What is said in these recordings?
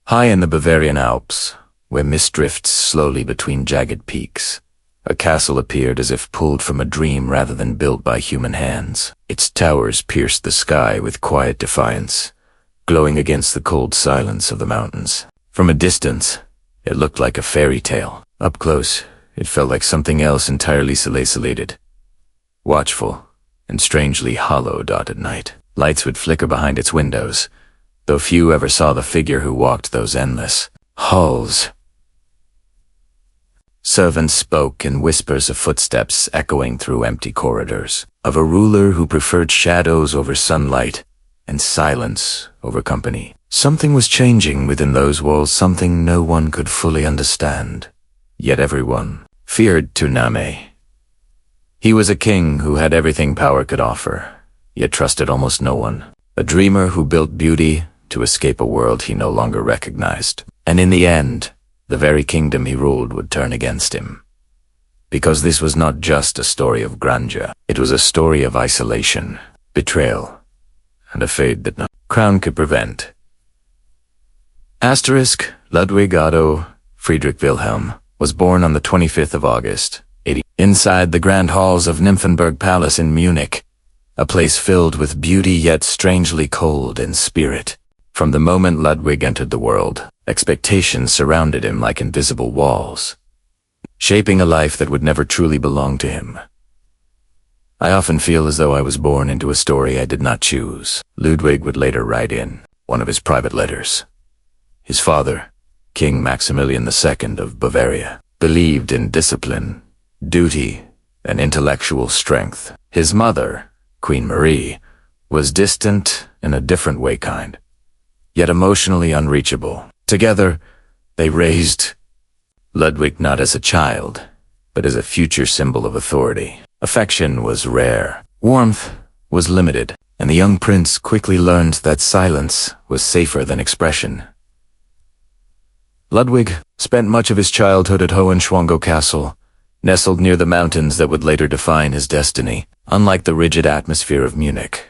High in the Bavarian Alps, where mist drifts slowly between jagged peaks, a castle appeared as if pulled from a dream rather than built by human hands. Its towers pierced the sky with quiet defiance, glowing against the cold silence of the mountains. From a distance, it looked like a fairy tale. Up close, it felt like something else entirely isolated, watchful, and strangely hollowed out at night. Lights would flicker behind its windows, though few ever saw the figure who walked those endless halls. Servants spoke in whispers of footsteps echoing through empty corridors, of a ruler who preferred shadows over sunlight and silence over company. Something was changing within those walls, something no one could fully understand. Yet everyone feared Tuname. He was a king who had everything power could offer, yet trusted almost no one. A dreamer who built beauty to escape a world he no longer recognized. And in the end, the very kingdom he ruled would turn against him. Because this was not just a story of grandeur, it was a story of isolation, betrayal, and a fate that no crown could prevent. Asterisk, Ludwig Otto Friedrich Wilhelm was born on the 25th of August, 80, inside the grand halls of Nymphenburg Palace in Munich, a place filled with beauty yet strangely cold in spirit. From the moment Ludwig entered the world, expectations surrounded him like invisible walls, shaping a life that would never truly belong to him. I often feel as though I was born into a story I did not choose, Ludwig would later write in one of his private letters. His father, King Maximilian II of Bavaria, believed in discipline, duty, and intellectual strength. His mother, Queen Marie, was distant in a different way kind, yet emotionally unreachable. Together, they raised Ludwig not as a child, but as a future symbol of authority. Affection was rare, warmth was limited, and the young prince quickly learned that silence was safer than expression. Ludwig spent much of his childhood at Neuschwanstein Castle, nestled near the mountains that would later define his destiny. Unlike the rigid atmosphere of Munich,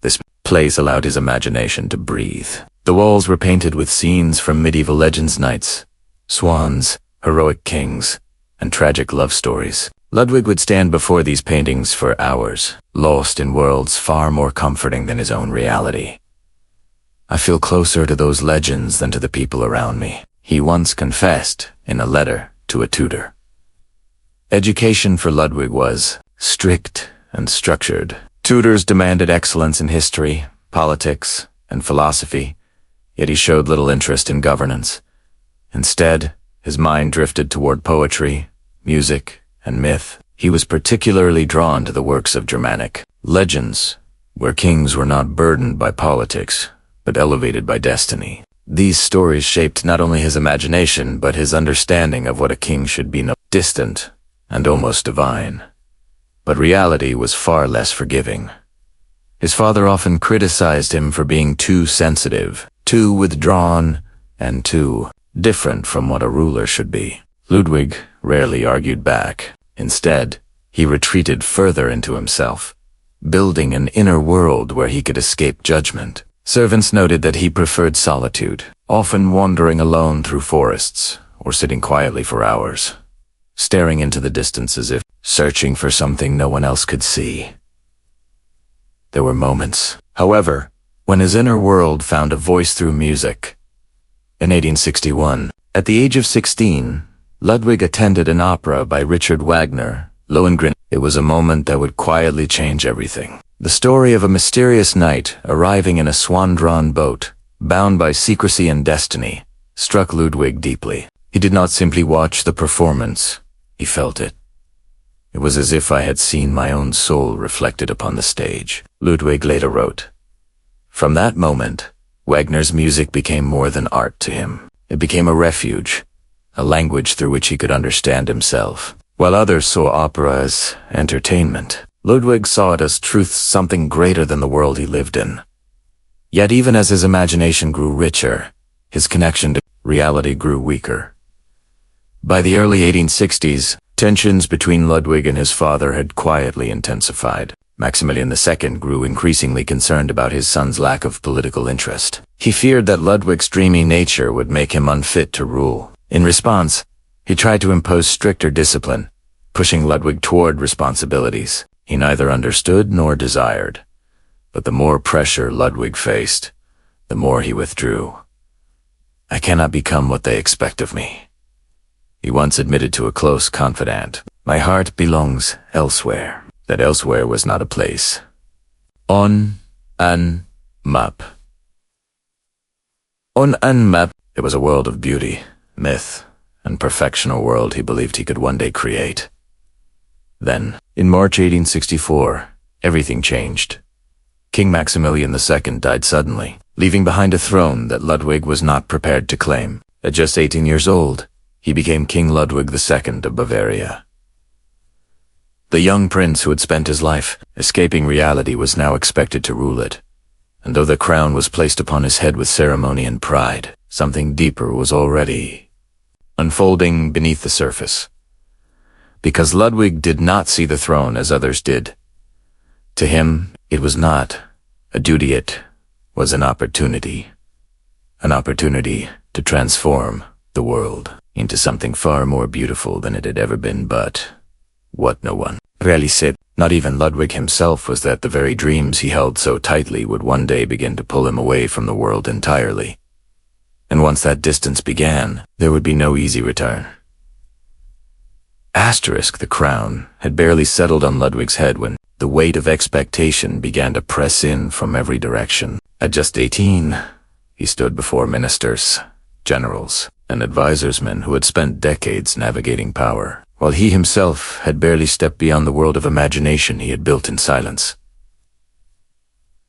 this place allowed his imagination to breathe. The walls were painted with scenes from medieval legends, knights, swans, heroic kings, and tragic love stories. Ludwig would stand before these paintings for hours, lost in worlds far more comforting than his own reality. I feel closer to those legends than to the people around me, he once confessed in a letter to a tutor. Education for Ludwig was strict and structured. Tutors demanded excellence in history, politics, and philosophy, yet he showed little interest in governance. Instead, his mind drifted toward poetry, music, and myth. He was particularly drawn to the works of Germanic legends, where kings were not burdened by politics, but elevated by destiny. These stories shaped not only his imagination, but his understanding of what a king should be, distant and almost divine. But reality was far less forgiving. His father often criticized him for being too sensitive, too withdrawn, and too different from what a ruler should be. Ludwig rarely argued back. Instead, he retreated further into himself, building an inner world where he could escape judgment. Servants noted that he preferred solitude, often wandering alone through forests or sitting quietly for hours, staring into the distance as if searching for something no one else could see. There were moments, however, when his inner world found a voice through music. In 1861, at the age of 16, Ludwig attended an opera by Richard Wagner, Lohengrin. It was a moment that would quietly change everything. The story of a mysterious knight arriving in a swan-drawn boat, bound by secrecy and destiny, struck Ludwig deeply. He did not simply watch the performance, he felt it. It was as if I had seen my own soul reflected upon the stage, Ludwig later wrote. From that moment, Wagner's music became more than art to him. It became a refuge, a language through which he could understand himself. While others saw opera as entertainment, Ludwig saw it as truth, something greater than the world he lived in. Yet even as his imagination grew richer, his connection to reality grew weaker. By the early 1860s, tensions between Ludwig and his father had quietly intensified. Maximilian II grew increasingly concerned about his son's lack of political interest. He feared that Ludwig's dreamy nature would make him unfit to rule. In response, he tried to impose stricter discipline, pushing Ludwig toward responsibilities he neither understood nor desired. But the more pressure Ludwig faced, the more he withdrew. "I cannot become what they expect of me," he once admitted to a close confidant. "My heart belongs elsewhere." That elsewhere was not a place. On an map. On an map, it was a world of beauty, myth, and perfection, a world he believed he could one day create. Then, in March 1864, everything changed. King Maximilian II died suddenly, leaving behind a throne that Ludwig was not prepared to claim. At just 18 years old, he became King Ludwig II of Bavaria. The young prince who had spent his life escaping reality was now expected to rule it. And though the crown was placed upon his head with ceremony and pride, something deeper was already unfolding beneath the surface. Because Ludwig did not see the throne as others did. To him, it was not a duty, it was an opportunity. An opportunity to transform the world into something far more beautiful than it had ever been. But what no one really said, not even Ludwig himself, was that the very dreams he held so tightly would one day begin to pull him away from the world entirely. And once that distance began, there would be no easy return. The crown had barely settled on Ludwig's head when the weight of expectation began to press in from every direction. At just 18, he stood before ministers, generals, and advisors, men who had spent decades navigating power, while he himself had barely stepped beyond the world of imagination he had built in silence.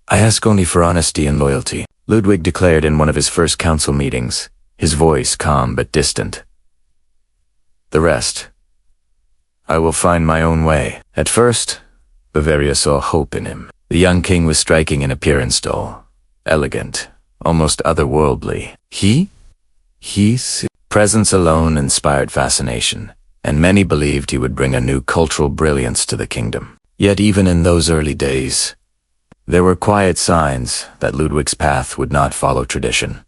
"I ask only for honesty and loyalty," Ludwig declared in one of his first council meetings, his voice calm but distant. "The rest, I will find my own way." At first, Bavaria saw hope in him. The young king was striking in appearance, tall, elegant, almost otherworldly. His presence alone inspired fascination, and many believed he would bring a new cultural brilliance to the kingdom. Yet even in those early days, there were quiet signs that Ludwig's path would not follow tradition.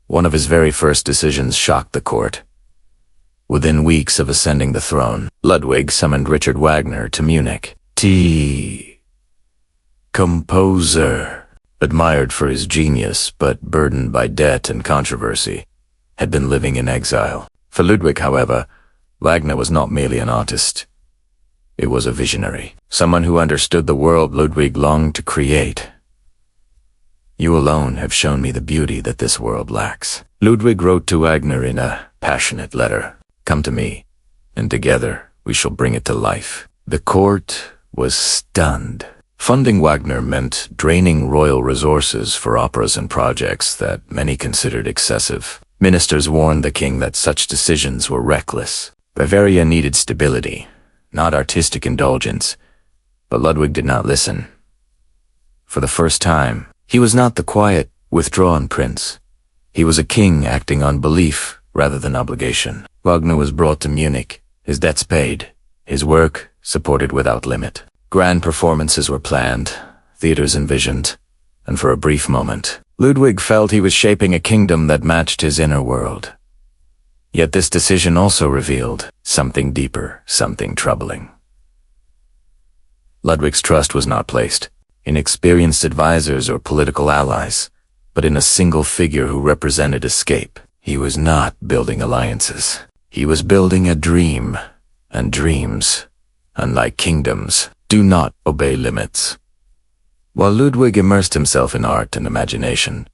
One of his very first decisions shocked the court. Within weeks of ascending the throne, Ludwig summoned Richard Wagner to Munich. Composer, admired for his genius but burdened by debt and controversy, had been living in exile. For Ludwig, however, Wagner was not merely an artist. It was a visionary, someone who understood the world Ludwig longed to create. "You alone have shown me the beauty that this world lacks," Ludwig wrote to Wagner in a passionate letter. "Come to me, and together we shall bring it to life." The court was stunned. Funding Wagner meant draining royal resources for operas and projects that many considered excessive. Ministers warned the king that such decisions were reckless. Bavaria needed stability, not artistic indulgence, but Ludwig did not listen. For the first time, he was not the quiet, withdrawn prince. He was a king acting on belief rather than obligation. Wagner was brought to Munich, his debts paid, his work supported without limit. Grand performances were planned, theaters envisioned, and for a brief moment, Ludwig felt he was shaping a kingdom that matched his inner world. Yet this decision also revealed something deeper, something troubling. Ludwig's trust was not placed in experienced advisors or political allies, but in a single figure who represented escape. He was not building alliances. He was building a dream, and dreams, unlike kingdoms, do not obey limits. While Ludwig immersed himself in art and imagination,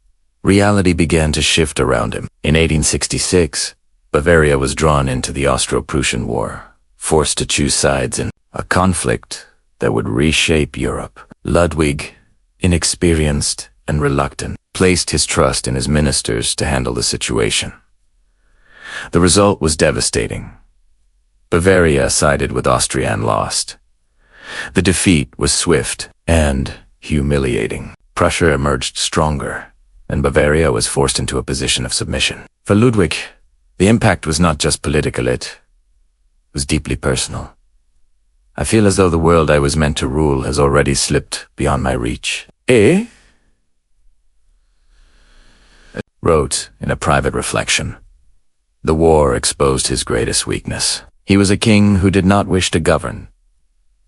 reality began to shift around him. In 1866, Bavaria was drawn into the Austro-Prussian War, forced to choose sides in a conflict that would reshape Europe. Ludwig, inexperienced and reluctant, placed his trust in his ministers to handle the situation. The result was devastating. Bavaria sided with Austria and lost. The defeat was swift and humiliating. Prussia emerged stronger, and Bavaria was forced into a position of submission. For Ludwig, the impact was not just political, it was deeply personal. I feel as though the world I was meant to rule has already slipped beyond my reach. Eh? Wrote in a private reflection. The war exposed his greatest weakness. He was a king who did not wish to govern.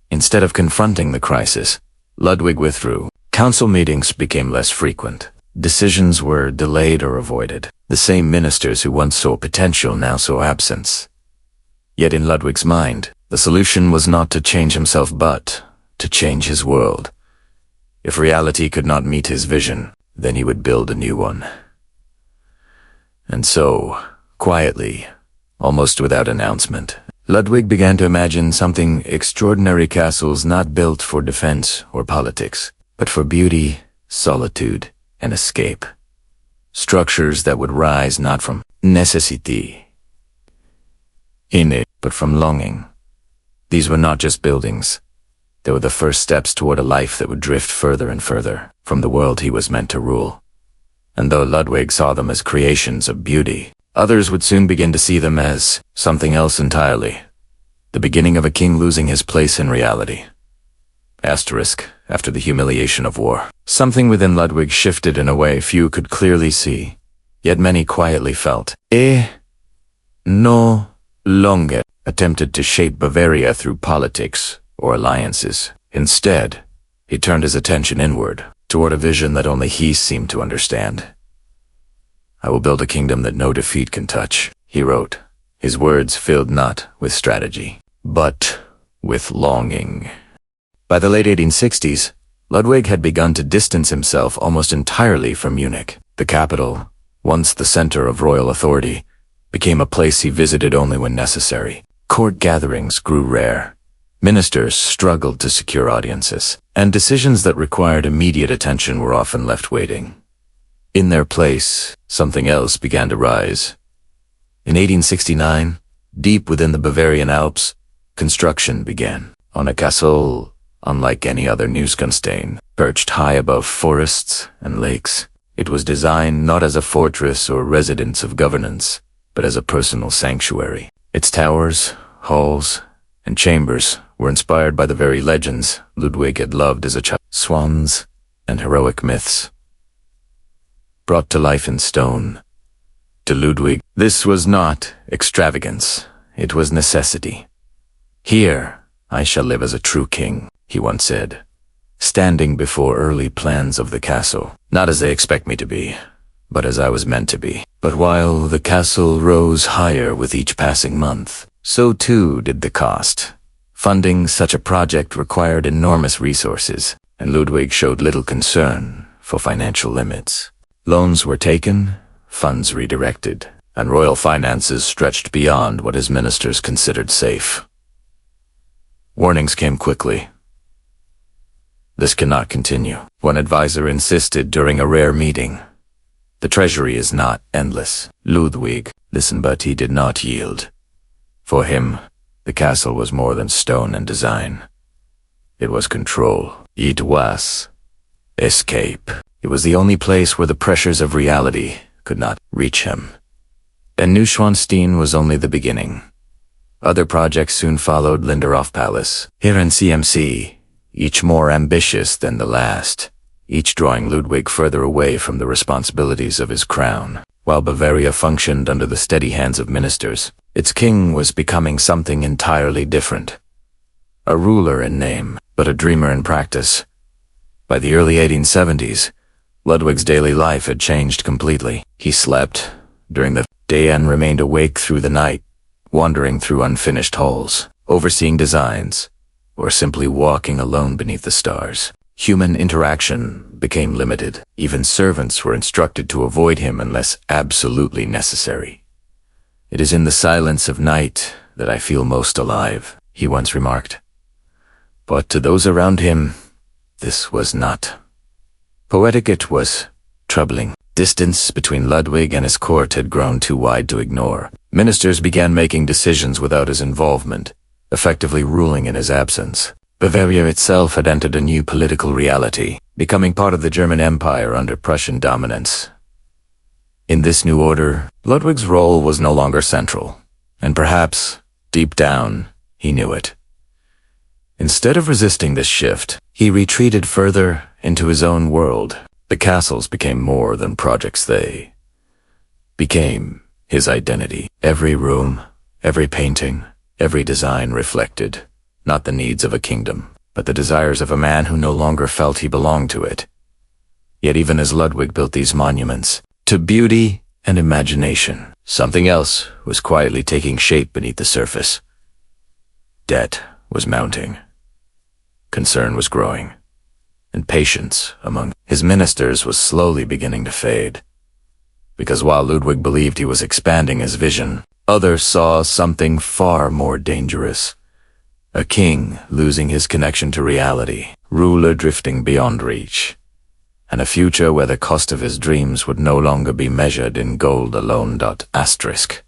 Instead of confronting the crisis, Ludwig withdrew. Council meetings became less frequent. Decisions were delayed or avoided. The same ministers who once saw potential now saw absence. Yet in Ludwig's mind, the solution was not to change himself but to change his world. If reality could not meet his vision, then he would build a new one. And so, quietly, almost without announcement, Ludwig began to imagine something extraordinary, castles not built for defense or politics, but for beauty, solitude, and escape. Structures that would rise not from necessity in it, but from longing. These were not just buildings. They were the first steps toward a life that would drift further and further from the world he was meant to rule. And though Ludwig saw them as creations of beauty, others would soon begin to see them as something else entirely. The beginning of a king losing his place in reality. Asterisk, after the humiliation of war. Something within Ludwig shifted in a way few could clearly see, yet many quietly felt. No longer attempted to shape Bavaria through politics or alliances. Instead, he turned his attention inward, toward a vision that only he seemed to understand. I will build a kingdom that no defeat can touch, he wrote, his words filled not with strategy, but with longing. By the late 1860s, Ludwig had begun to distance himself almost entirely from Munich. The capital, once the center of royal authority, became a place he visited only when necessary. Court gatherings grew rare. Ministers struggled to secure audiences, and decisions that required immediate attention were often left waiting. In their place, something else began to rise. In 1869, deep within the Bavarian Alps, construction began. On a castle unlike any other Neuschwanstein, perched high above forests and lakes. It was designed not as a fortress or residence of governance, but as a personal sanctuary. Its towers, halls, and chambers were inspired by the very legends Ludwig had loved as a child, swans and heroic myths. Brought to life in stone. To Ludwig, this was not extravagance, it was necessity. Here, I shall live as a true king, he once said, standing before early plans of the castle, not as they expect me to be, but as I was meant to be. But while the castle rose higher with each passing month, so too did the cost. Funding such a project required enormous resources, and Ludwig showed little concern for financial limits. Loans were taken, funds redirected, and royal finances stretched beyond what his ministers considered safe. Warnings came quickly. This cannot continue. One advisor insisted during a rare meeting. The treasury is not endless. Ludwig listened, but he did not yield. For him, the castle was more than stone and design. It was control. It was escape. It was the only place where the pressures of reality could not reach him. And Neuschwanstein was only the beginning. Other projects soon followed. Linderhof Palace, here in CMC, each more ambitious than the last, each drawing Ludwig further away from the responsibilities of his crown. While Bavaria functioned under the steady hands of ministers, its king was becoming something entirely different. A ruler in name, but a dreamer in practice. By the early 1870s, Ludwig's daily life had changed completely. He slept during the day and remained awake through the night, wandering through unfinished halls, overseeing designs, or simply walking alone beneath the stars. Human interaction became limited. Even servants were instructed to avoid him unless absolutely necessary. "It is in the silence of night that I feel most alive," he once remarked. But to those around him, this was not. Poetic, it was troubling. Distance between Ludwig and his court had grown too wide to ignore. Ministers began making decisions without his involvement, effectively ruling in his absence. Bavaria itself had entered a new political reality, becoming part of the German Empire under Prussian dominance. In this new order, Ludwig's role was no longer central, and perhaps, deep down, he knew it. Instead of resisting this shift, he retreated further into his own world. The castles became more than projects, they became his identity. Every room, every painting, every design reflected not the needs of a kingdom, but the desires of a man who no longer felt he belonged to it. Yet even as Ludwig built these monuments to beauty and imagination, something else was quietly taking shape beneath the surface. Debt was mounting. Concern was growing. And patience among his ministers was slowly beginning to fade. Because while Ludwig believed he was expanding his vision, others saw something far more dangerous. A king losing his connection to reality, ruler drifting beyond reach, and a future where the cost of his dreams would no longer be measured in gold alone. Asterisk.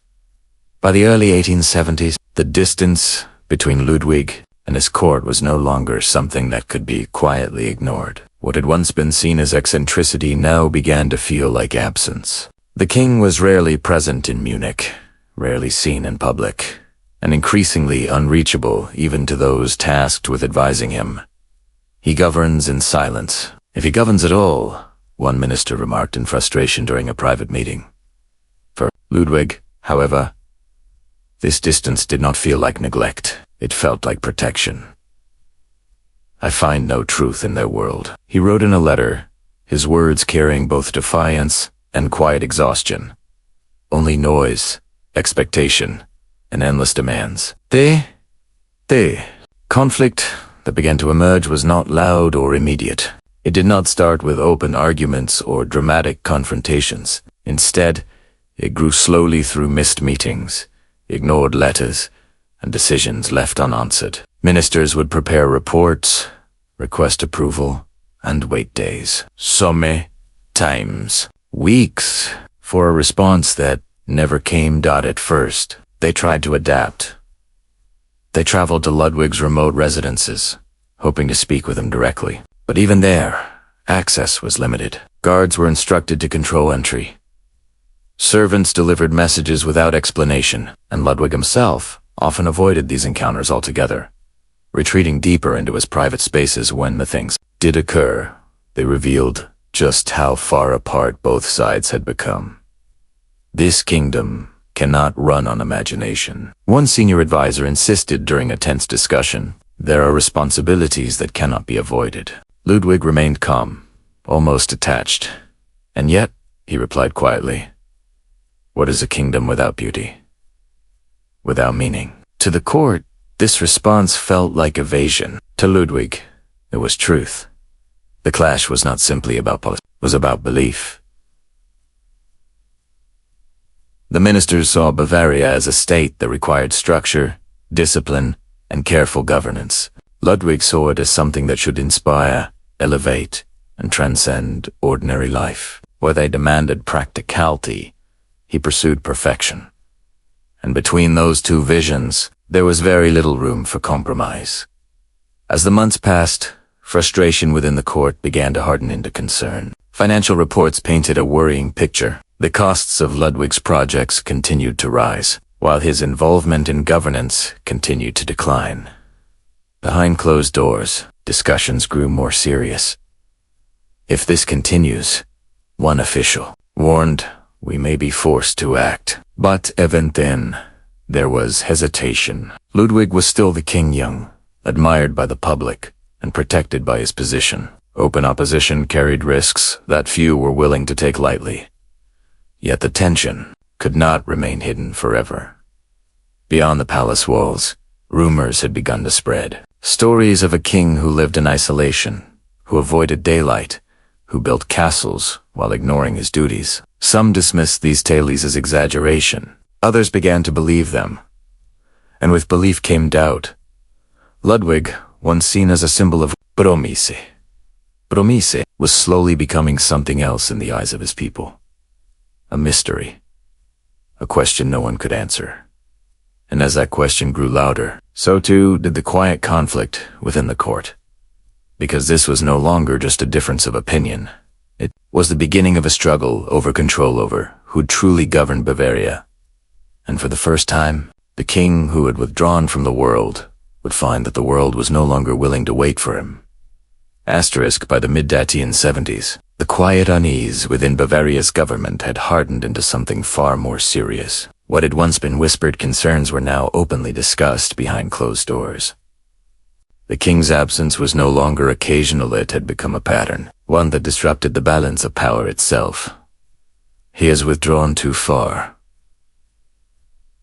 By the early 1870s, the distance between Ludwig and his court was no longer something that could be quietly ignored. What had once been seen as eccentricity now began to feel like absence. The king was rarely present in Munich, rarely seen in public, and increasingly unreachable even to those tasked with advising him. He governs in silence. If he governs at all, one minister remarked in frustration during a private meeting. For Ludwig, however, this distance did not feel like neglect. It felt like protection. "I find no truth in their world," he wrote in a letter, his words carrying both defiance and quiet exhaustion. "Only noise, expectation, and endless demands." The conflict that began to emerge was not loud or immediate. It did not start with open arguments or dramatic confrontations. Instead, it grew slowly through missed meetings, ignored letters, and decisions left unanswered. Ministers would prepare reports, request approval, and wait days, sometimes weeks, for a response that never came. At first, they tried to adapt. They traveled to Ludwig's remote residences, hoping to speak with him directly. But even there, access was limited. Guards were instructed to control entry. Servants delivered messages without explanation, and Ludwig himself often avoided these encounters altogether, retreating deeper into his private spaces. When the things did occur, they revealed just how far apart both sides had become. This kingdom cannot run on imagination. One senior advisor insisted during a tense discussion, "There are responsibilities that cannot be avoided." Ludwig remained calm, almost detached. "And yet," he replied quietly, "what is a kingdom without beauty? Without meaning?" To the court, this response felt like evasion. To Ludwig, it was truth. The clash was not simply about politics, it was about belief. The ministers saw Bavaria as a state that required structure, discipline, and careful governance. Ludwig saw it as something that should inspire, elevate, and transcend ordinary life. Where they demanded practicality, he pursued perfection. And between those two visions, there was very little room for compromise. As the months passed, frustration within the court began to harden into concern. Financial reports painted a worrying picture. The costs of Ludwig's projects continued to rise, while his involvement in governance continued to decline. Behind closed doors, discussions grew more serious. "If this continues," one official warned, "we may be forced to act." But even then, there was hesitation. Ludwig was still the king, young, admired by the public, and protected by his position. Open opposition carried risks that few were willing to take lightly. Yet the tension could not remain hidden forever. Beyond the palace walls, rumors had begun to spread. Stories of a king who lived in isolation, who avoided daylight, who built castles while ignoring his duties. Some dismissed these tales as exaggeration. Others began to believe them. And with belief came doubt. Ludwig, once seen as a symbol of promise, was slowly becoming something else in the eyes of his people. A mystery. A question no one could answer. And as that question grew louder, so too did the quiet conflict within the court. Because this was no longer just a difference of opinion. It was the beginning of a struggle over control over who truly governed Bavaria. And for the first time, the king who had withdrawn from the world would find that the world was no longer willing to wait for him. By the mid-1870s, the quiet unease within Bavaria's government had hardened into something far more serious. What had once been whispered concerns were now openly discussed behind closed doors. The king's absence was no longer occasional, it had become a pattern, one that disrupted the balance of power itself. He has withdrawn too far,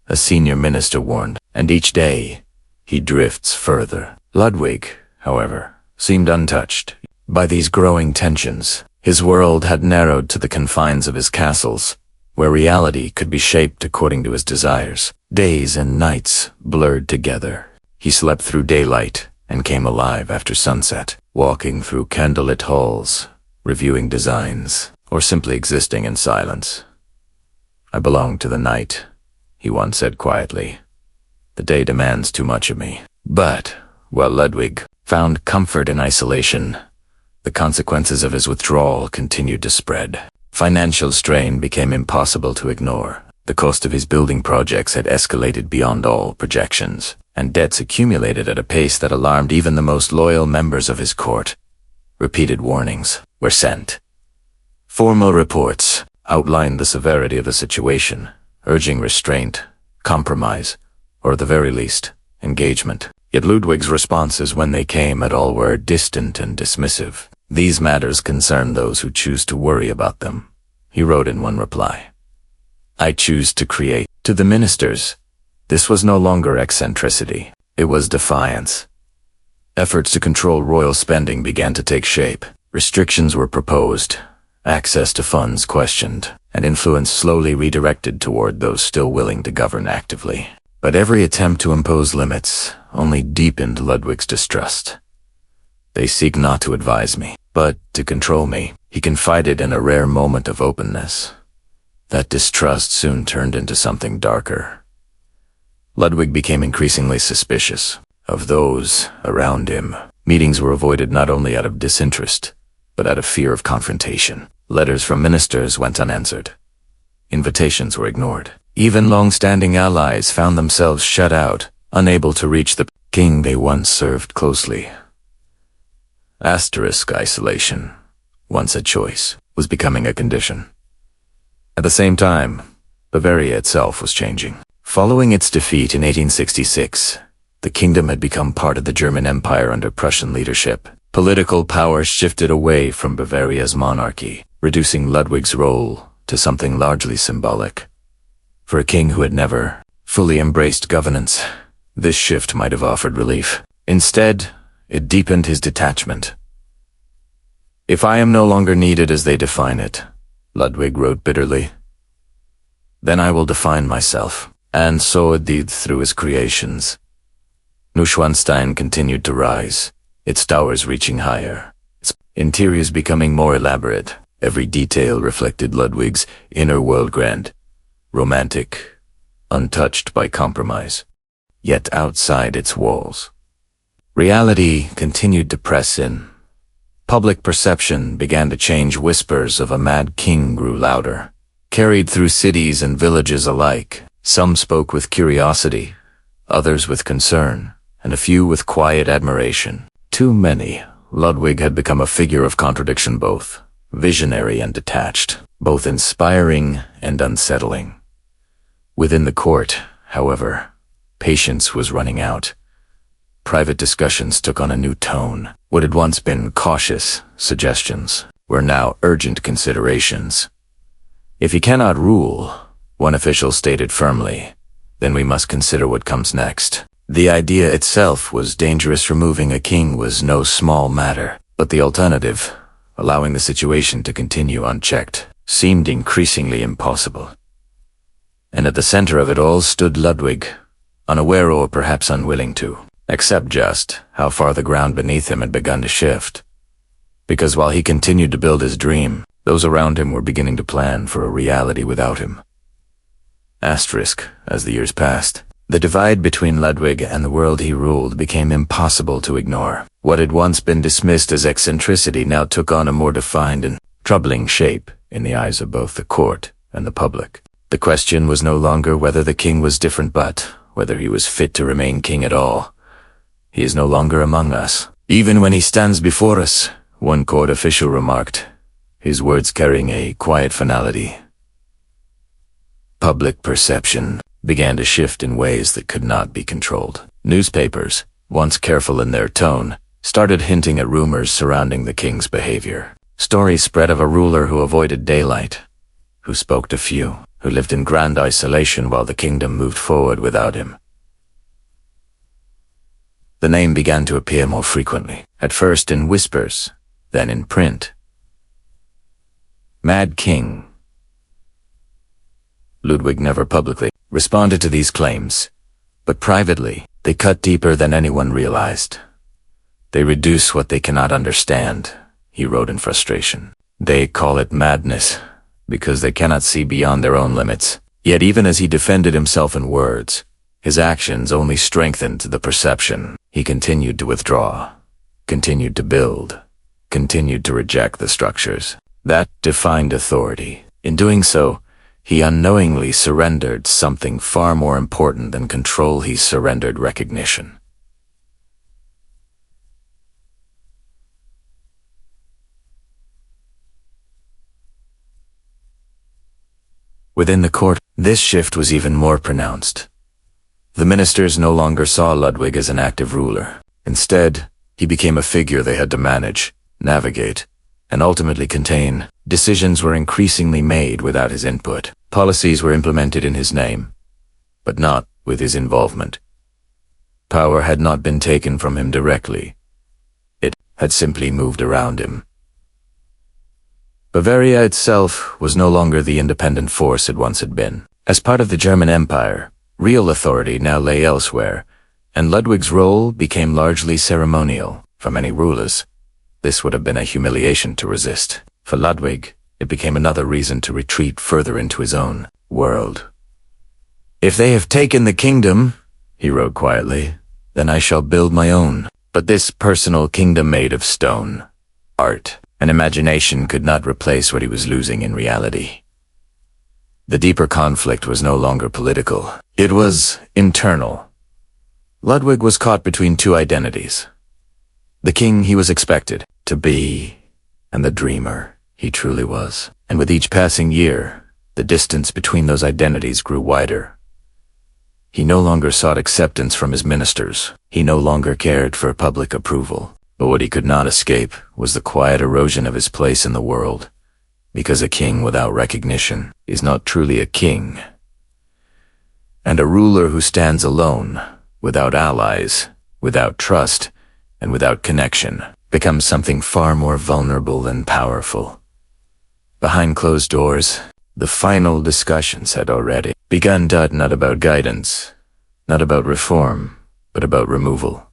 a senior minister warned, and each day he drifts further. Ludwig, however, seemed untouched by these growing tensions. His world had narrowed to the confines of his castles, where reality could be shaped according to his desires. Days and nights blurred together. He slept through daylight and came alive after sunset, walking through candlelit halls, reviewing designs, or simply existing in silence. "I belong to the night," he once said quietly. "The day demands too much of me." But, while Ludwig found comfort in isolation, the consequences of his withdrawal continued to spread. Financial strain became impossible to ignore. The cost of his building projects had escalated beyond all projections, and debts accumulated at a pace that alarmed even the most loyal members of his court. Repeated warnings were sent. Formal reports outlined the severity of the situation, urging restraint, compromise, or at the very least, engagement. Yet Ludwig's responses when they came at all were distant and dismissive. "These matters concern those who choose to worry about them," he wrote in one reply. "I choose to create." To the ministers, this was no longer eccentricity, it was defiance. Efforts to control royal spending began to take shape. Restrictions were proposed, access to funds questioned, and influence slowly redirected toward those still willing to govern actively. But every attempt to impose limits only deepened Ludwig's distrust. "They seek not to advise me, but to control me," he confided in a rare moment of openness. That distrust soon turned into something darker. Ludwig became increasingly suspicious of those around him. Meetings were avoided not only out of disinterest, but out of fear of confrontation. Letters from ministers went unanswered. Invitations were ignored. Even long-standing allies found themselves shut out, unable to reach the king they once served closely. Isolation, once a choice, was becoming a condition. At the same time, Bavaria itself was changing. Following its defeat in 1866, the kingdom had become part of the German Empire under Prussian leadership. Political power shifted away from Bavaria's monarchy, reducing Ludwig's role to something largely symbolic. For a king who had never fully embraced governance, this shift might have offered relief. Instead, it deepened his detachment. "If I am no longer needed as they define it," Ludwig wrote bitterly, "then I will define myself." And so it did through his creations. Neuschwanstein continued to rise, its towers reaching higher, its interiors becoming more elaborate. Every detail reflected Ludwig's inner world, grand, romantic, untouched by compromise. Yet outside its walls, reality continued to press in. Public perception began to change. Whispers of a mad king grew louder, carried through cities and villages alike. Some spoke with curiosity, others with concern, and a few with quiet admiration. Too many. Ludwig had become a figure of contradiction, both visionary and detached, both inspiring and unsettling. Within the court, however, patience was running out. Private discussions took on a new tone. What had once been cautious suggestions were now urgent considerations. "If he cannot rule," one official stated firmly, "then we must consider what comes next." The idea itself was dangerous. Removing a king was no small matter, but the alternative, allowing the situation to continue unchecked, seemed increasingly impossible. And at the center of it all stood Ludwig, unaware or perhaps unwilling to accept just how far the ground beneath him had begun to shift. Because while he continued to build his dream, those around him were beginning to plan for a reality without him. As the years passed, the divide between Ludwig and the world he ruled became impossible to ignore. What had once been dismissed as eccentricity now took on a more defined and troubling shape in the eyes of both the court and the public. The question was no longer whether the king was different, but whether he was fit to remain king at all. He is no longer among us. Even when he stands before us, one court official remarked, his words carrying a quiet finality. Public perception began to shift in ways that could not be controlled. Newspapers, once careful in their tone, started hinting at rumors surrounding the king's behavior. Stories spread of a ruler who avoided daylight, who spoke to few, who lived in grand isolation while the kingdom moved forward without him. The name began to appear more frequently, at first in whispers, then in print. Mad King. Ludwig never publicly responded to these claims, but privately, they cut deeper than anyone realized. They reduce what they cannot understand, he wrote in frustration. They call it madness, because they cannot see beyond their own limits. Yet even as he defended himself in words, his actions only strengthened the perception. He continued to withdraw, continued to build, continued to reject the structures that defined authority. In doing so, he unknowingly surrendered something far more important than control. He surrendered recognition. Within the court, this shift was even more pronounced. The ministers no longer saw Ludwig as an active ruler. Instead, he became a figure they had to manage, navigate, and ultimately contain. Decisions were increasingly made without his input. Policies were implemented in his name, but not with his involvement. Power had not been taken from him directly. It had simply moved around him. Bavaria itself was no longer the independent force it once had been. As part of the German Empire, real authority now lay elsewhere, and Ludwig's role became largely ceremonial. For many rulers, this would have been a humiliation to resist. For Ludwig, it became another reason to retreat further into his own world. "If they have taken the kingdom," he wrote quietly, "then I shall build my own." But this personal kingdom made of stone, art, and imagination could not replace what he was losing in reality. The deeper conflict was no longer political. It was internal. Ludwig was caught between two identities. The king he was expected to be, and the dreamer he truly was. And with each passing year, the distance between those identities grew wider. He no longer sought acceptance from his ministers. He no longer cared for public approval. But what he could not escape was the quiet erosion of his place in the world. Because a king without recognition is not truly a king. And a ruler who stands alone, without allies, without trust, and without connection, becomes something far more vulnerable and powerful. Behind closed doors, the final discussions had already begun. Not about guidance, not about reform, but about removal.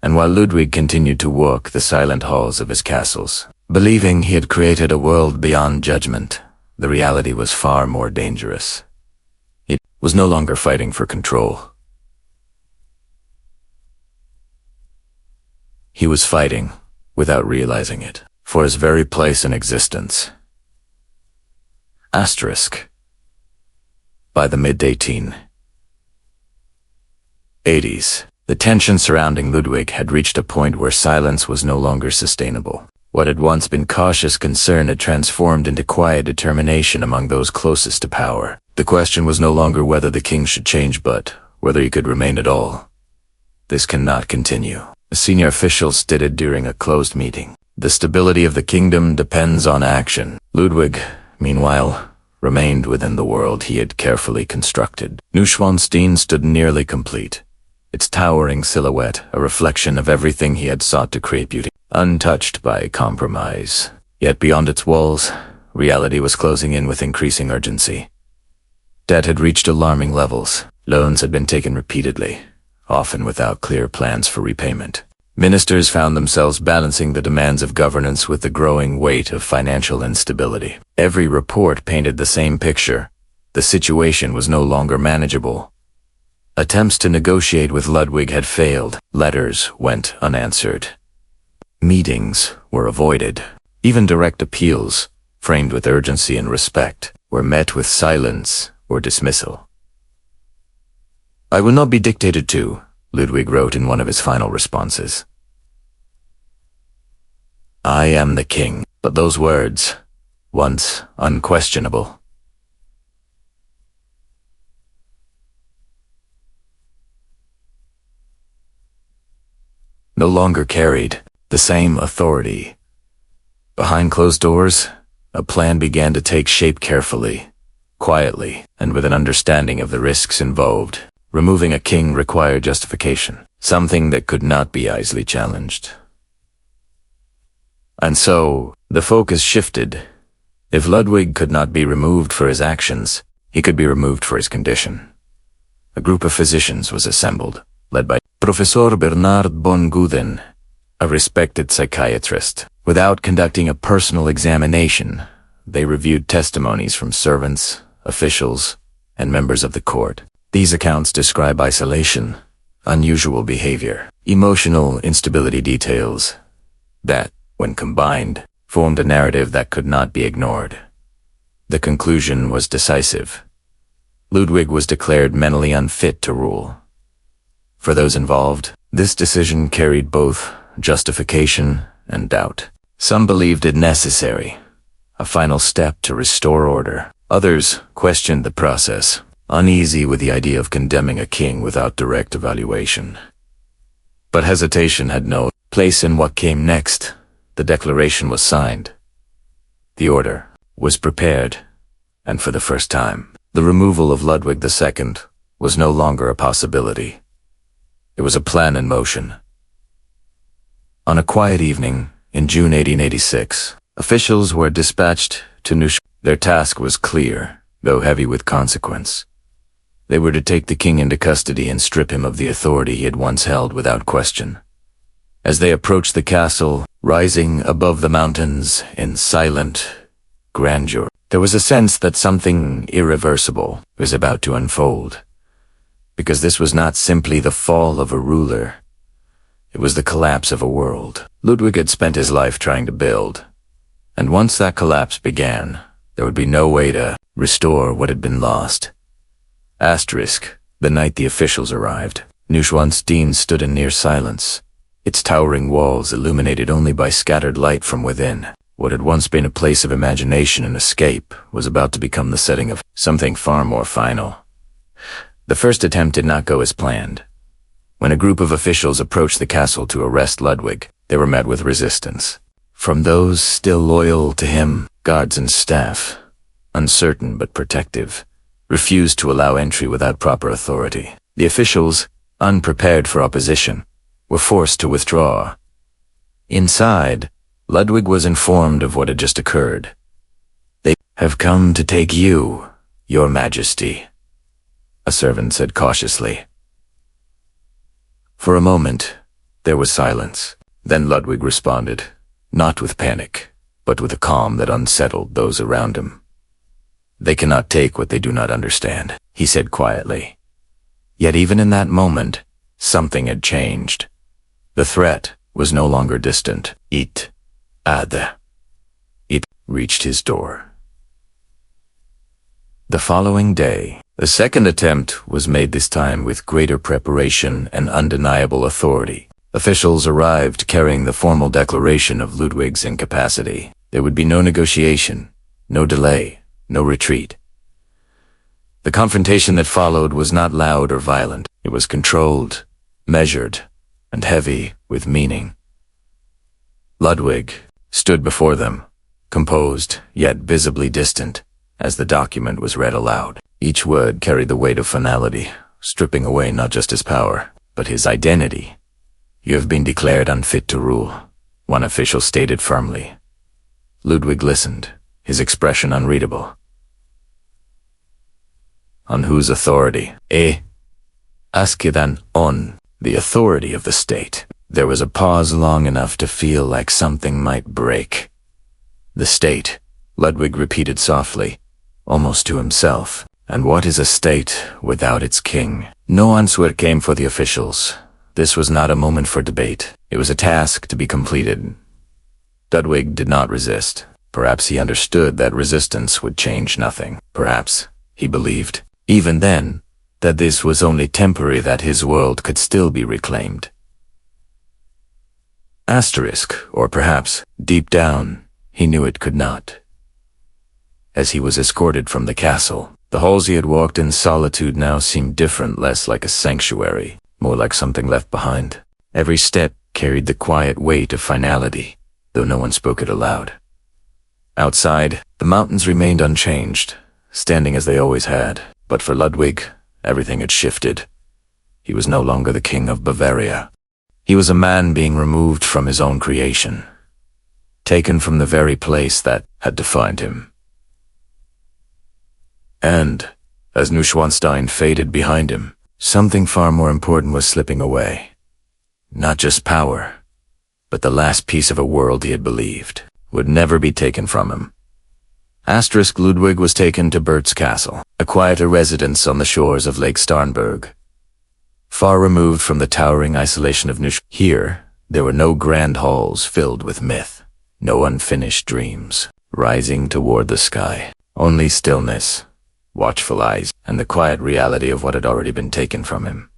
And while Ludwig continued to walk the silent halls of his castles, believing he had created a world beyond judgment, the reality was far more dangerous. He was no longer fighting for control. He was fighting, without realizing it, for his very place in existence. Asterisk. By the mid-1880s, the tension surrounding Ludwig had reached a point where silence was no longer sustainable. What had once been cautious concern had transformed into quiet determination among those closest to power. The question was no longer whether the king should change, but whether he could remain at all. "This cannot continue," a senior official stated during a closed meeting. "The stability of the kingdom depends on action." Ludwig, meanwhile, remained within the world he had carefully constructed. Neuschwanstein stood nearly complete, its towering silhouette a reflection of everything he had sought to create beauty, untouched by compromise. Yet beyond its walls, reality was closing in with increasing urgency. Debt had reached alarming levels. Loans had been taken repeatedly, often without clear plans for repayment. Ministers found themselves balancing the demands of governance with the growing weight of financial instability. Every report painted the same picture. The situation was no longer manageable. Attempts to negotiate with Ludwig had failed. Letters went unanswered. Meetings were avoided. Even direct appeals, framed with urgency and respect, were met with silence or dismissal. "I will not be dictated to," Ludwig wrote in one of his final responses. "I am the king," but those words, once unquestionable, no longer carried the same authority. Behind closed doors, a plan began to take shape carefully, quietly, and with an understanding of the risks involved. Removing a king required justification, something that could not be easily challenged. And so, the focus shifted. If Ludwig could not be removed for his actions, he could be removed for his condition. A group of physicians was assembled, led by Professor Bernard von Guden, a respected psychiatrist. Without conducting a personal examination, they reviewed testimonies from servants, officials, and members of the court. These accounts describe isolation, unusual behavior, emotional instability details that, when combined, formed a narrative that could not be ignored. The conclusion was decisive. Ludwig was declared mentally unfit to rule. For those involved, this decision carried both justification and doubt. Some believed it necessary, a final step to restore order. Others questioned the process, uneasy with the idea of condemning a king without direct evaluation. But hesitation had no place in what came next. The declaration was signed. The order was prepared, and for the first time, the removal of Ludwig II was no longer a possibility. It was a plan in motion. On a quiet evening in June 1886, officials were dispatched to Neuschwanstein. Their task was clear, though heavy with consequence. They were to take the king into custody and strip him of the authority he had once held without question. As they approached the castle, rising above the mountains in silent grandeur, there was a sense that something irreversible was about to unfold. Because this was not simply the fall of a ruler, it was the collapse of a world Ludwig had spent his life trying to build. And once that collapse began, there would be no way to restore what had been lost. Asterisk, the night the officials arrived, Neuschwanstein stood in near silence, its towering walls illuminated only by scattered light from within. What had once been a place of imagination and escape was about to become the setting of something far more final. The first attempt did not go as planned. When a group of officials approached the castle to arrest Ludwig, they were met with resistance. From those still loyal to him, guards and staff, uncertain but protective, refused to allow entry without proper authority. The officials, unprepared for opposition, were forced to withdraw. Inside, Ludwig was informed of what had just occurred. "They have come to take you, Your Majesty," a servant said cautiously. For a moment, there was silence. Then Ludwig responded, not with panic, but with a calm that unsettled those around him. "They cannot take what they do not understand," he said quietly. Yet even in that moment, something had changed. The threat was no longer distant. It reached his door. The following day, the second attempt was made, this time with greater preparation and undeniable authority. Officials arrived carrying the formal declaration of Ludwig's incapacity. There would be no negotiation, no delay, no retreat. The confrontation that followed was not loud or violent. It was controlled, measured, and heavy with meaning. Ludwig stood before them, composed yet visibly distant, as the document was read aloud. Each word carried the weight of finality, stripping away not just his power, but his identity. "You have been declared unfit to rule," one official stated firmly. Ludwig listened, his expression unreadable. "On whose authority?" Askidan on the authority of the state." There was a pause long enough to feel like something might break. "The state," Ludwig repeated softly, almost to himself. "And what is a state without its king?" No answer came for the officials. This was not a moment for debate. It was a task to be completed. Ludwig did not resist. Perhaps he understood that resistance would change nothing. Perhaps, he believed, even then, that this was only temporary, that his world could still be reclaimed. Asterisk, or perhaps, deep down, he knew it could not. As he was escorted from the castle, the halls he had walked in solitude now seemed different, less like a sanctuary, more like something left behind. Every step carried the quiet weight of finality, though no one spoke it aloud. Outside, the mountains remained unchanged, standing as they always had. But for Ludwig, everything had shifted. He was no longer the king of Bavaria. He was a man being removed from his own creation, taken from the very place that had defined him. And, as Neuschwanstein faded behind him, something far more important was slipping away. Not just power, but the last piece of a world he had believed would never be taken from him. Asterisk, Ludwig was taken to Bert's castle, a quieter residence on the shores of Lake Starnberg. Far removed from the towering isolation of Neuschwanstein. Here, there were no grand halls filled with myth, no unfinished dreams rising toward the sky, only stillness, watchful eyes, and the quiet reality of what had already been taken from him.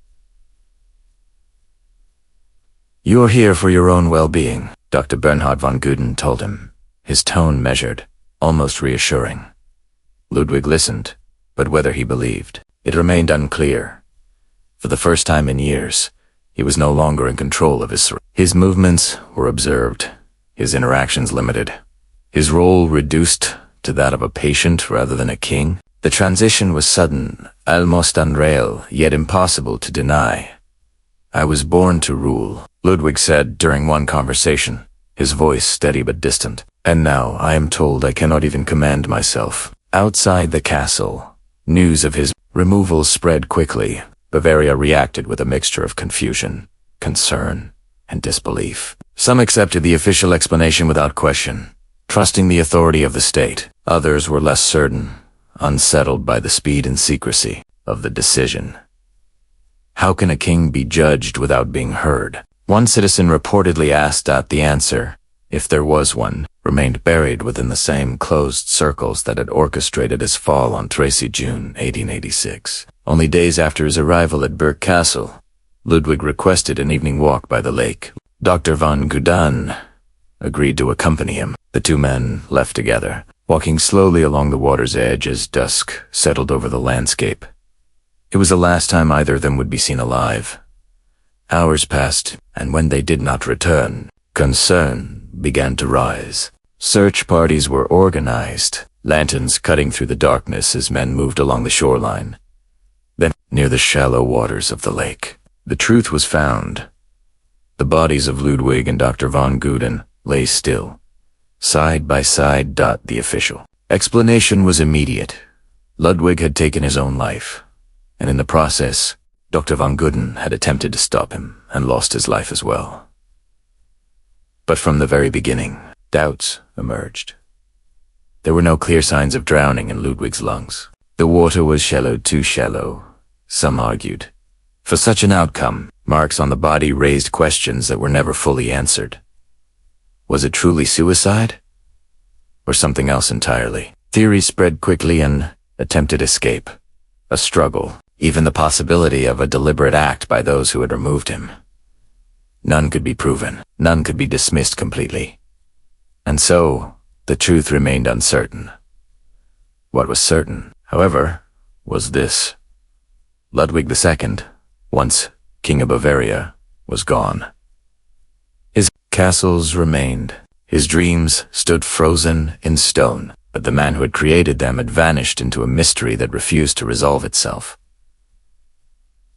"You're here for your own well-being," Dr. Bernhard von Guden told him, his tone measured, almost reassuring. Ludwig listened, but whether he believed, it remained unclear. For the first time in years, he was no longer in control of his surroundings. His movements were observed, his interactions limited, his role reduced to that of a patient rather than a king. The transition was sudden, almost unreal, yet impossible to deny. "I was born to rule," Ludwig said during one conversation, his voice steady but distant. "And now I am told I cannot even command myself." Outside the castle, news of his removal spread quickly. Bavaria reacted with a mixture of confusion, concern, and disbelief. Some accepted the official explanation without question, trusting the authority of the state. Others were less certain, unsettled by the speed and secrecy of the decision. How can a king be judged without being heard? One citizen reportedly asked that the answer, if there was one, remained buried within the same closed circles that had orchestrated his fall on Tracy, June 1886. Only days after his arrival at Berg Castle, Ludwig requested an evening walk by the lake. Dr. von Guden agreed to accompany him. The two men left together, walking slowly along the water's edge as dusk settled over the landscape. It was the last time either of them would be seen alive. Hours passed, and when they did not return, concern began to rise. Search parties were organized, lanterns cutting through the darkness as men moved along the shoreline. Then, near the shallow waters of the lake, the truth was found. The bodies of Ludwig and Dr. von Guden lay still, side by side. The official explanation was immediate. Ludwig had taken his own life, and in the process, Dr. von Guden had attempted to stop him and lost his life as well. But from the very beginning, doubts emerged. There were no clear signs of drowning in Ludwig's lungs. The water was shallow, too shallow, some argued. For such an outcome, marks on the body raised questions that were never fully answered. Was it truly suicide? Or something else entirely? Theories spread quickly, and attempted escape, a struggle, even the possibility of a deliberate act by those who had removed him. None could be proven, none could be dismissed completely. And so, the truth remained uncertain. What was certain, however, was this. Ludwig II, once King of Bavaria, was gone. His castles remained. His dreams stood frozen in stone, but the man who had created them had vanished into a mystery that refused to resolve itself.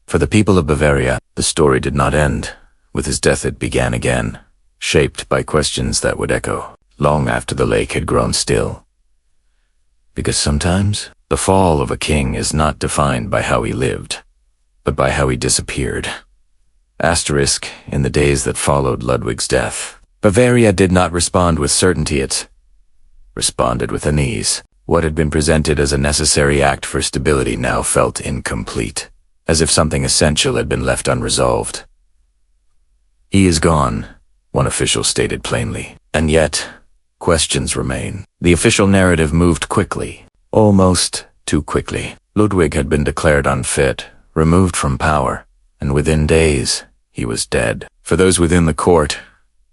For the people of Bavaria, the story did not end. With his death it began again, shaped by questions that would echo long after the lake had grown still. Because sometimes, the fall of a king is not defined by how he lived, but by how he disappeared. Asterisk, in the days that followed Ludwig's death, Bavaria did not respond with certainty, it responded with unease. What had been presented as a necessary act for stability now felt incomplete, as if something essential had been left unresolved. "He is gone," one official stated plainly, and yet, questions remain. The official narrative moved quickly, almost too quickly. Ludwig had been declared unfit, removed from power, and within days, he was dead. For those within the court,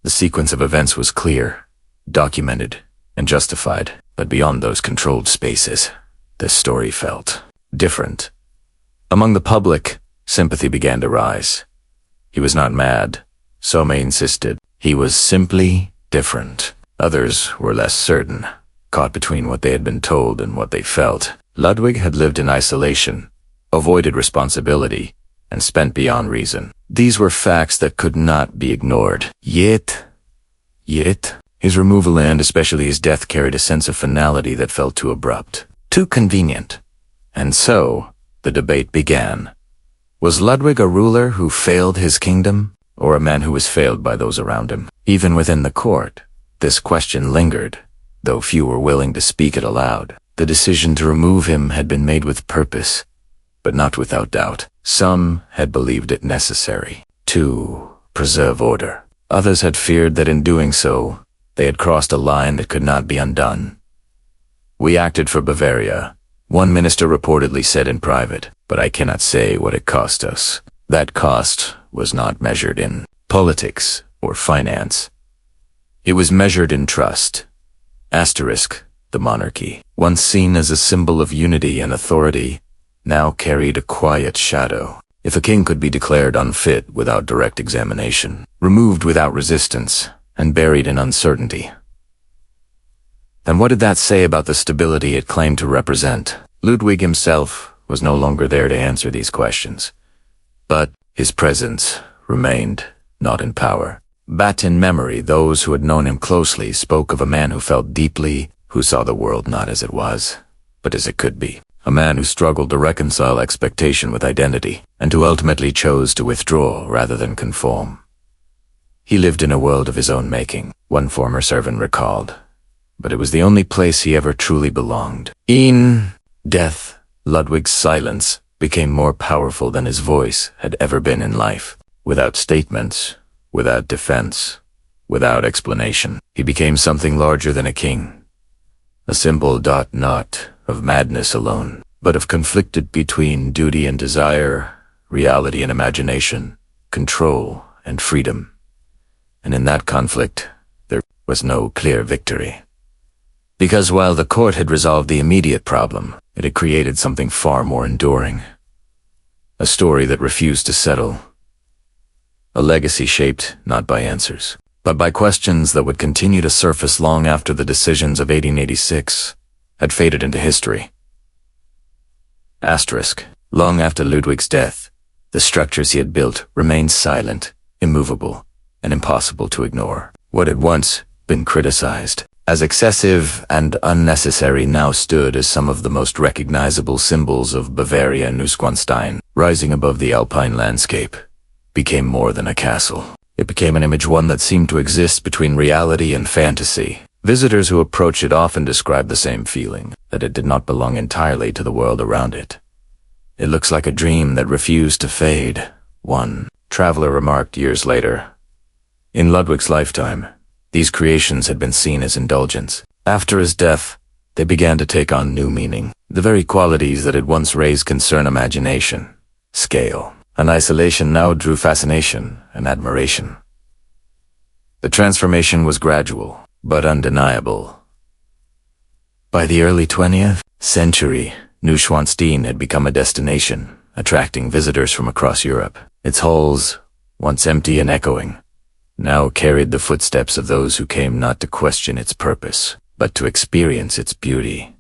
the sequence of events was clear, documented, and justified. But beyond those controlled spaces, this story felt different. Among the public, sympathy began to rise. He was not mad, Some insisted. He was simply different. Others were less certain, caught between what they had been told and what they felt. Ludwig had lived in isolation, avoided responsibility, and spent beyond reason. These were facts that could not be ignored. Yet, his removal and especially his death carried a sense of finality that felt too abrupt, too convenient. And so, the debate began. Was Ludwig a ruler who failed his kingdom, or a man who was failed by those around him? Even within the court, this question lingered, though few were willing to speak it aloud. The decision to remove him had been made with purpose, but not without doubt. Some had believed it necessary to preserve order. Others had feared that in doing so, they had crossed a line that could not be undone. "We acted for Bavaria," one minister reportedly said in private, "but I cannot say what it cost us." That cost was not measured in politics or finance. It was measured in trust. The monarchy, once seen as a symbol of unity and authority, now carried a quiet shadow. If a king could be declared unfit without direct examination, removed without resistance, and buried in uncertainty, then what did that say about the stability it claimed to represent? Ludwig himself was no longer there to answer these questions, but his presence remained, not in power. But in memory, those who had known him closely spoke of a man who felt deeply, who saw the world not as it was, but as it could be. A man who struggled to reconcile expectation with identity, and who ultimately chose to withdraw rather than conform. He lived in a world of his own making, one former servant recalled, but it was the only place he ever truly belonged. In death, Ludwig's silence became more powerful than his voice had ever been in life. Without statements, without defense, without explanation, he became something larger than a king. A symbol not of madness alone, but of conflicted between duty and desire, reality and imagination, control and freedom. And in that conflict, there was no clear victory. Because while the court had resolved the immediate problem, it had created something far more enduring. A story that refused to settle. A legacy shaped not by answers, but by questions that would continue to surface long after the decisions of 1886 had faded into history. Long after Ludwig's death, the structures he had built remained silent, immovable, and impossible to ignore. What had once been criticized as excessive and unnecessary now stood as some of the most recognizable symbols of Bavaria. Neuschwanstein, rising above the alpine landscape, became more than a castle. It became an image, one that seemed to exist between reality and fantasy. Visitors who approached it often described the same feeling, that it did not belong entirely to the world around it. "It looks like a dream that refused to fade," one traveler remarked years later. In Ludwig's lifetime, these creations had been seen as indulgence. After his death, they began to take on new meaning. The very qualities that had once raised concern, imagination, scale, and isolation now drew fascination and admiration. The transformation was gradual, but undeniable. By the early 20th century, Neuschwanstein had become a destination, attracting visitors from across Europe. Its halls, once empty and echoing, now carried the footsteps of those who came not to question its purpose, but to experience its beauty.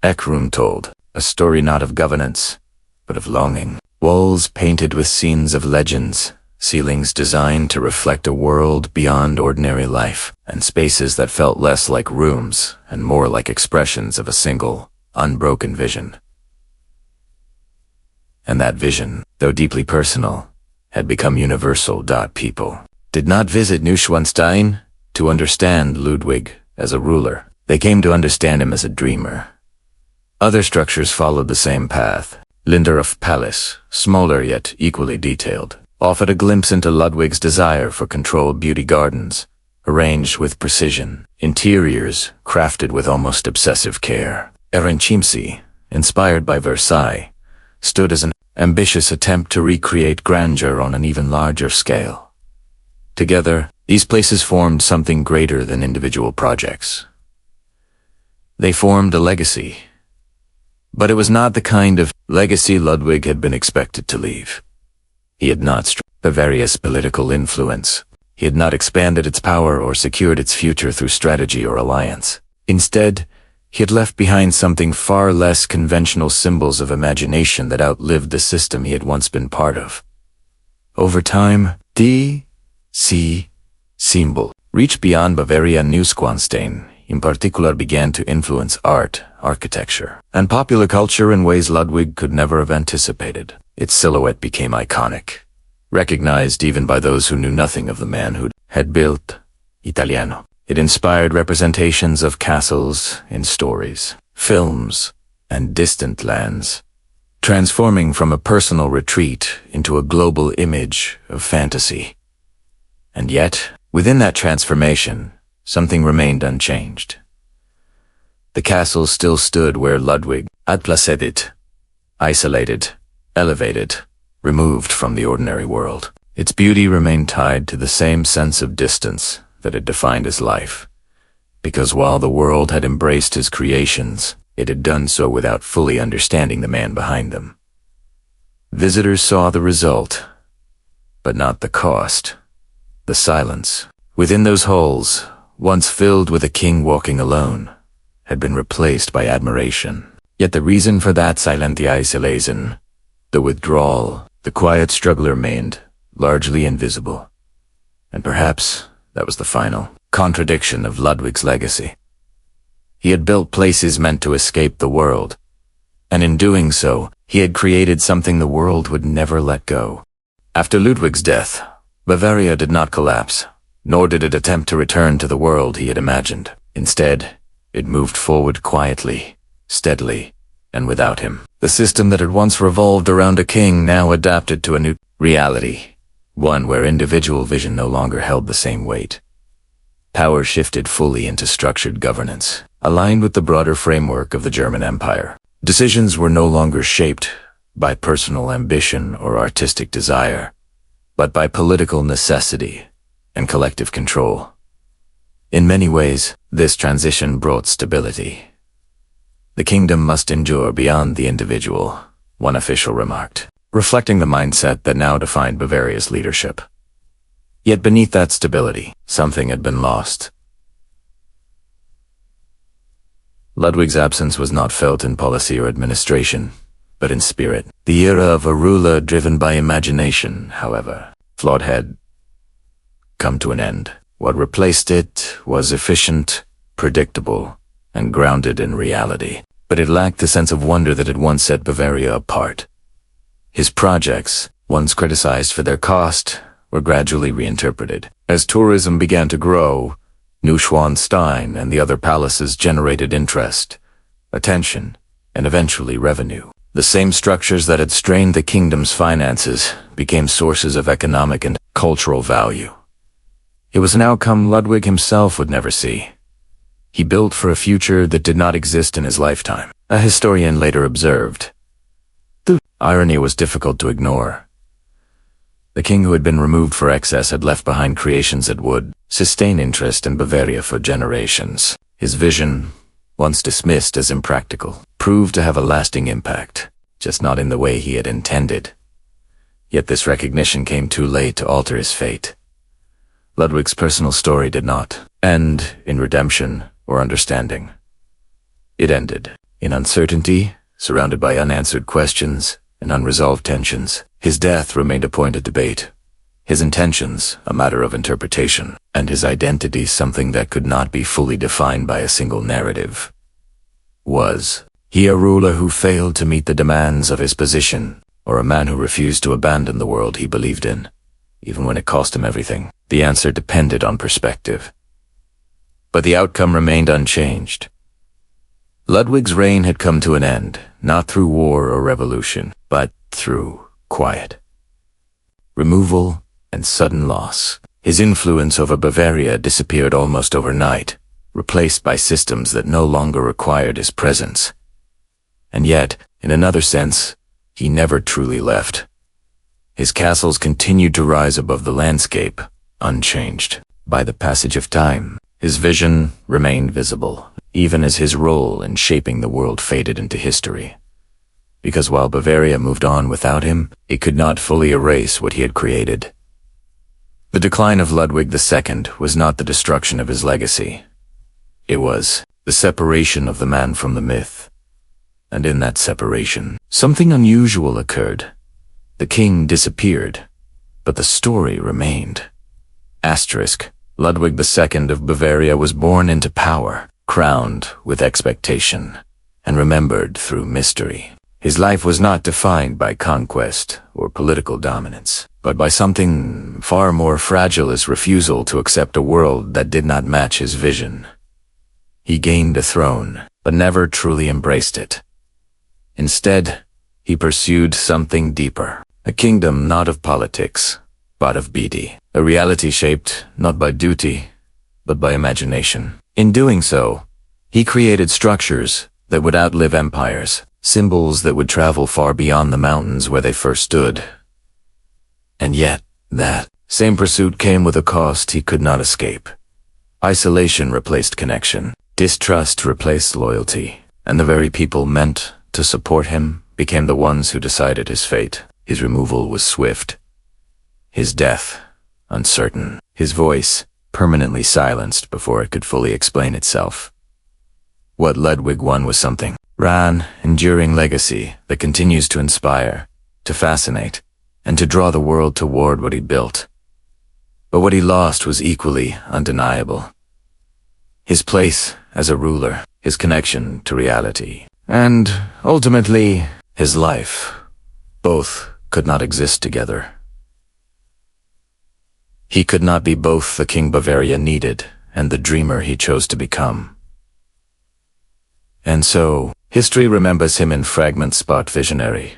Eckroom told a story not of governance, but of longing. Walls painted with scenes of legends, ceilings designed to reflect a world beyond ordinary life, and spaces that felt less like rooms and more like expressions of a single, unbroken vision. And that vision, though deeply personal, had become universal. People did not visit Neuschwanstein to understand Ludwig as a ruler. They came to understand him as a dreamer. Other structures followed the same path. Linderhof Palace, smaller yet equally detailed, offered a glimpse into Ludwig's desire for controlled beauty gardens, arranged with precision, interiors crafted with almost obsessive care. Ehrenchiemsee, inspired by Versailles, stood as an ambitious attempt to recreate grandeur on an even larger scale. Together, these places formed something greater than individual projects. They formed a legacy. But it was not the kind of legacy Ludwig had been expected to leave. He had not strengthened Bavaria's political influence. He had not expanded its power or secured its future through strategy or alliance. Instead, he had left behind something far less conventional, symbols of imagination that outlived the system he had once been part of. Over time, the symbol reached beyond Bavaria and Neuschwanstein, in particular began to influence art, architecture, and popular culture in ways Ludwig could never have anticipated. Its silhouette became iconic, recognized even by those who knew nothing of the man who had built Italiano. It inspired representations of castles in stories, films, and distant lands, transforming from a personal retreat into a global image of fantasy. And yet, within that transformation, something remained unchanged. The castle still stood where Ludwig had placed it, isolated, elevated, removed from the ordinary world. Its beauty remained tied to the same sense of distance that had defined his life, because while the world had embraced his creations, it had done so without fully understanding the man behind them. Visitors saw the result, but not the cost. The silence within those halls, once filled with a king walking alone, had been replaced by admiration. Yet the reason for that isolation, the withdrawal, the quiet struggle remained largely invisible. And perhaps that was the final contradiction of Ludwig's legacy. He had built places meant to escape the world, and in doing so, he had created something the world would never let go. After Ludwig's death, Bavaria did not collapse, nor did it attempt to return to the world he had imagined. Instead, it moved forward quietly, steadily, and without him. The system that had once revolved around a king now adapted to a new reality, one where individual vision no longer held the same weight. Power shifted fully into structured governance, aligned with the broader framework of the German Empire. Decisions were no longer shaped by personal ambition or artistic desire, but by political necessity and collective control. In many ways, this transition brought stability. The kingdom must endure beyond the individual, one official remarked, reflecting the mindset that now defined Bavaria's leadership. Yet beneath that stability, something had been lost. Ludwig's absence was not felt in policy or administration, but in spirit. The era of a ruler driven by imagination, however, flawed had come to an end. What replaced it was efficient, predictable, and grounded in reality. But it lacked the sense of wonder that had once set Bavaria apart. His projects, once criticized for their cost, were gradually reinterpreted. As tourism began to grow, Neuschwanstein and the other palaces generated interest, attention, and eventually revenue. The same structures that had strained the kingdom's finances became sources of economic and cultural value. It was an outcome Ludwig himself would never see. He built for a future that did not exist in his lifetime. A historian later observed, the irony was difficult to ignore. The king who had been removed for excess had left behind creations that would sustain interest in Bavaria for generations. His vision, once dismissed as impractical, proved to have a lasting impact, just not in the way he had intended. Yet this recognition came too late to alter his fate. Ludwig's personal story did not end in redemption or understanding. It ended in uncertainty, surrounded by unanswered questions and unresolved tensions. His death remained a point of debate, his intentions a matter of interpretation, and his identity something that could not be fully defined by a single narrative. Was he a ruler who failed to meet the demands of his position, or a man who refused to abandon the world he believed in, even when it cost him everything? The answer depended on perspective. But the outcome remained unchanged. Ludwig's reign had come to an end, not through war or revolution, but through quiet removal and sudden loss. His influence over Bavaria disappeared almost overnight, replaced by systems that no longer required his presence. And yet, in another sense, he never truly left. His castles continued to rise above the landscape, unchanged. By the passage of time, his vision remained visible, even as his role in shaping the world faded into history. Because while Bavaria moved on without him, it could not fully erase what he had created. The decline of Ludwig II was not the destruction of his legacy. It was the separation of the man from the myth. And in that separation, something unusual occurred. The king disappeared, but the story remained. Ludwig II of Bavaria was born into power, crowned with expectation, and remembered through mystery. His life was not defined by conquest or political dominance, but by something far more fragile: his refusal to accept a world that did not match his vision. He gained a throne, but never truly embraced it. Instead, he pursued something deeper, a kingdom not of politics, but of beauty, a reality shaped not by duty, but by imagination. In doing so, he created structures that would outlive empires, symbols that would travel far beyond the mountains where they first stood. And yet, that same pursuit came with a cost he could not escape. Isolation replaced connection, distrust replaced loyalty, and the very people meant to support him became the ones who decided his fate. His removal was swift, his death uncertain, his voice permanently silenced before it could fully explain itself. What Ludwig won was something, an enduring legacy that continues to inspire, to fascinate, and to draw the world toward what he built. But what he lost was equally undeniable. His place as a ruler, his connection to reality, and ultimately, his life. Both could not exist together. He could not be both the king Bavaria needed and the dreamer he chose to become. And so, history remembers him in fragments, part visionary,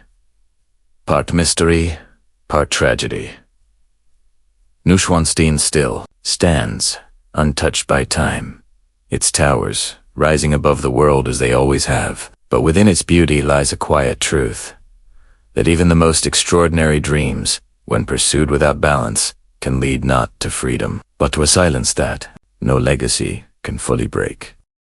part mystery, part tragedy. Neuschwanstein still stands, untouched by time, its towers rising above the world as they always have, but within its beauty lies a quiet truth, that even the most extraordinary dreams, when pursued without balance, can lead not to freedom, but to a silence that no legacy can fully break.